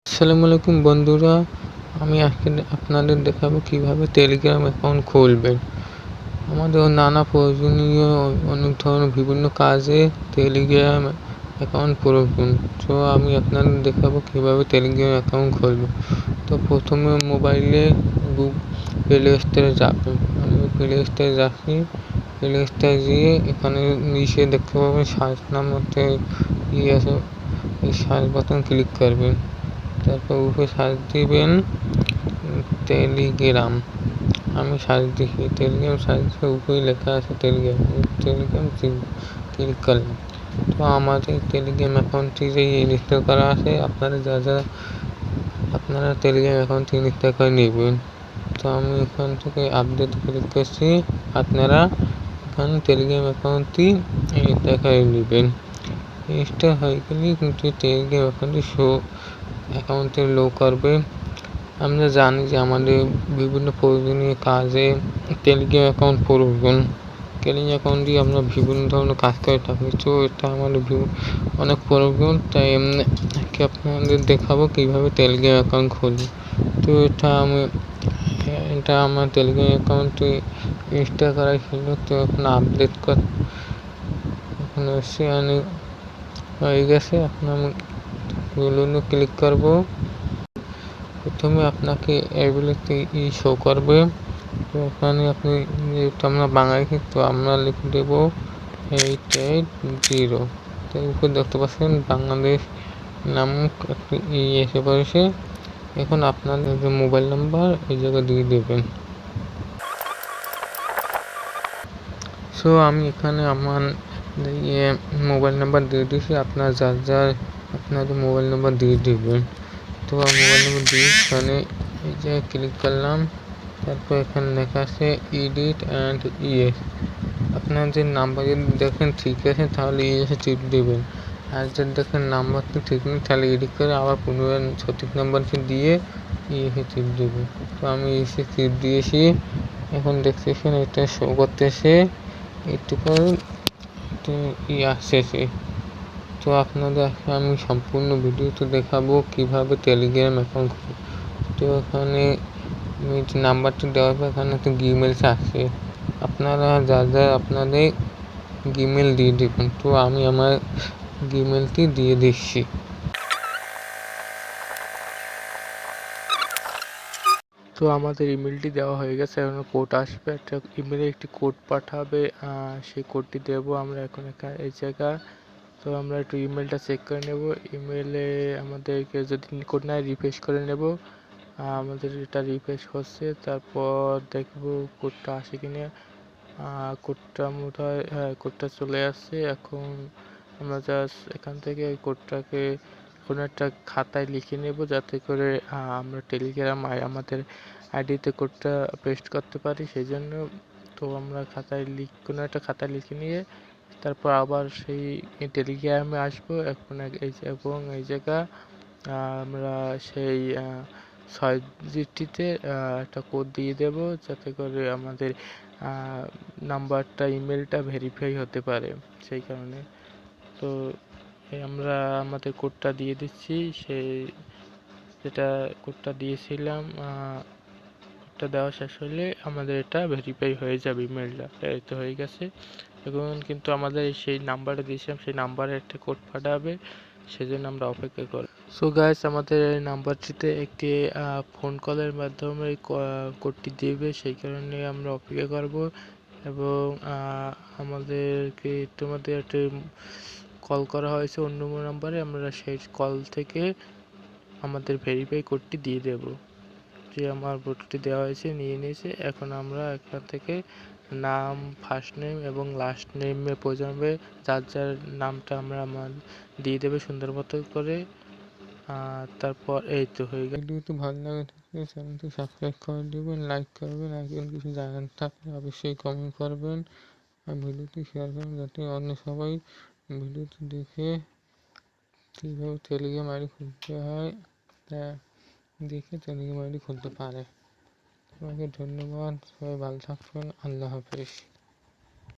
আসসালামু আলাইকুম বন্ধুরা, আমি আজকে আপনাদের দেখাবো কিভাবে টেলিগ্রাম অ্যাকাউন্ট খুলবেন। আমাদের নানা প্রয়োজনীয় অনেক ধরনের বিভিন্ন কাজে টেলিগ্রাম অ্যাকাউন্ট প্রয়োজন। তো আমি আপনাদের দেখাবো কিভাবে টেলিগ্রাম অ্যাকাউন্ট খুলবেন। তো প্রথমে মোবাইলে প্লে স্টোরে যাবেন। আমি প্লে স্টোরে যাচ্ছি। প্লে স্টোরে গিয়ে এখানে নিচে দেখতে পাবেন সার্চ নামতে আছে, এই সার্চ বাটন ক্লিক করবেন। তারপর উপরে সার্চ দিবেন টেলিগ্রাম। আমি সার্চ দিচ্ছি টেলিগ্রাম, সার্চ দিয়ে উপরে লেখা আছে টেলিগ্রাম ক্লিক করলাম। তো আমাদের টেলিগ্রাম অ্যাকাউন্টটি যে ইনস্টল করা আছে, আপনারা টেলিগ্রাম অ্যাকাউন্টটি ইনস্টল করে নেবেন। তো আমি এখান থেকে আপডেট ক্লিক করছি। আপনারা এখানে টেলিগ্রাম অ্যাকাউন্টটি ইনস্টল করে নেবেন। ইনস্টল হয়ে গেলেই কিন্তু টেলিগ্রাম অ্যাকাউন্টে লো করবে। আমরা জানি যে আমাদের বিভিন্ন প্রয়োজনীয় কাজে টেলিগ্রাম অ্যাকাউন্ট প্রয়োজন। টেলিগ্রাম অ্যাকাউন্ট দিয়ে আমরা বিভিন্ন ধরনের কাজ করে থাকি। তো এটা আমাদের অনেক প্রয়োজন, তাই আপনাদের দেখাবো কীভাবে টেলিগ্রাম অ্যাকাউন্ট খুলি। তো এটা আমার টেলিগ্রাম অ্যাকাউন্টে ইনস্টল করার জন্য। তো এখন আপডেট এখন এসে হয়ে গেছে। এখন আমি ক্লিক করব। প্রথমে আপনাকে এবিলিটি শো করবে। তো এখানে আপনি যেহেতু আমরা বাঙালি, তো আমরা লিখে দেব 880। তো উপরে দেখতে পাচ্ছেন বাংলাদেশ নামক একটি এসে পড়েছে। এখন আপনাদের যে মোবাইল নাম্বার এই জায়গায় দিয়ে দেবেন। সো আমি এখানে আমার মোবাইল নাম্বার দিয়ে দিয়েছি। আপনার যার আপনাদের মোবাইল নাম্বার দিয়ে দেবেন। তো মোবাইল নাম্বার দিয়ে এখানে এই জায়গায় ক্লিক করলাম। তারপর এখানে লেখা আছে এডিট অ্যান্ড ইএস। আপনার যে নাম্বার যদি দেখেন ঠিক আছে তাহলে ইএসে টিপ দেবেন, আর যদি দেখেন নাম্বারটা ঠিক নেই তাহলে এডিট করে আবার পুনরায় সঠিক নাম্বারকে দিয়ে ইএসে টিপ দেবেন। তো আমি ইএসে টিপ দিয়েছি। এখন দেখতেছেন এটা শো করতেছে একটু পর আসছে। তো আপনাদের আমি সম্পূর্ণ ভিডিওতে দেখাবো কিভাবে টেলিগ্রাম অ্যাকাউন্ট খুলবে। তো এখানে যে নাম্বারটি দেওয়া হবে এখানে একটা জিমেল আছে, আপনারা যার আপনাদের জিমেল দিয়ে দেবেন। তো আমি আমার জিমেলটি দিয়ে দিচ্ছি। তো আমাদের ইমেলটি দেওয়া হয়ে গেছে। এখন কোড আসবে, একটা ইমেলে একটি কোড পাঠাবে, সেই কোডটি দেবো আমরা এখন এই জায়গা। তো আমরা একটু ইমেলটা চেক করে নেব। ইমেলে আমাদেরকে যদি কোড না রিফ্রেশ করে নেব। আমাদের এটা রিফ্রেশ হচ্ছে, তারপর দেখব কোডটা আসে কিনা। কোডটা বোধহয় হ্যাঁ, কোডটা চলে আসছে। এখন আমরা জাস্ট এখান থেকে কোডটাকে কোনো একটা খাতায় লিখে নেব, যাতে করে আমরা টেলিগ্রাম আমাদের আইডিতে কোডটা পেস্ট করতে পারি সেই জন্য। তো আমরা কোনো একটা খাতায় লিখে নিয়ে তারপর আবার সেই টেলিগ্রামে আসবো। এবং এই জায়গা আমরা সেই 6 ডিজিটটিতে একটা কোড দিয়ে দেব, যাতে করে আমাদের নাম্বারটা ইমেলটা ভেরিফাই হতে পারে সেই কারণে। তো আমরা আমাদের কোডটা দিয়ে দিচ্ছি, যেটা কোডটা দিয়েছিলাম। কোডটা দেওয়া শেষ হলে আমাদের এটা ভেরিফাই হয়ে যাবে, ইমেলটা এই তো হয়ে গেছে। এখন কিন্তু আমাদের সেই নাম্বারটা দিয়েছিলাম সেই নাম্বারে একটা কোড পাঠাবে, সেজন্য আমরা অপেক্ষা করি। সো গাইস, আমাদের এই নাম্বারটিতে একটি ফোন কলের মাধ্যমে কোডটি দেবে, সেই কারণে আমরা অপেক্ষা করব। এবং আমাদেরকে ইতিমধ্যে একটা কল করা হয়েছে অন্য নাম্বারে। আমরা সেই কল থেকে আমাদের ভেরিফাই কোডটি দিয়ে দেব। যে আমার কোডটি দেওয়া হয়েছে, নিয়ে নিয়েছে। এখন আমরা এখান থেকে নাম, ফার্স্ট নেম এবং লাস্ট নেমে পৌঁছাবে, যার নামটা আমরা দিয়ে দেবে সুন্দর মতো করে। তারপর এই তো হয়ে গেল। ভিডিওটি ভালো লাগে থাকলে চ্যানেলটি সাবস্ক্রাইব করে দেবেন, লাইক করবেন, আর কিছু জানার থাকলে অবশ্যই কমেন্ট করবেন, আর ভিডিওটি শেয়ার করবেন যাতে অন্য সবাই ভিডিওটি দেখে কীভাবে টেলিগ্রাম আইডি খুলতে হয় তা দেখে টেলিগ্রাম আইডি খুলতে পারে। সবাইকে ধন্যবাদ, সবাই ভালো থাকবেন, আল্লাহ হাফেজ।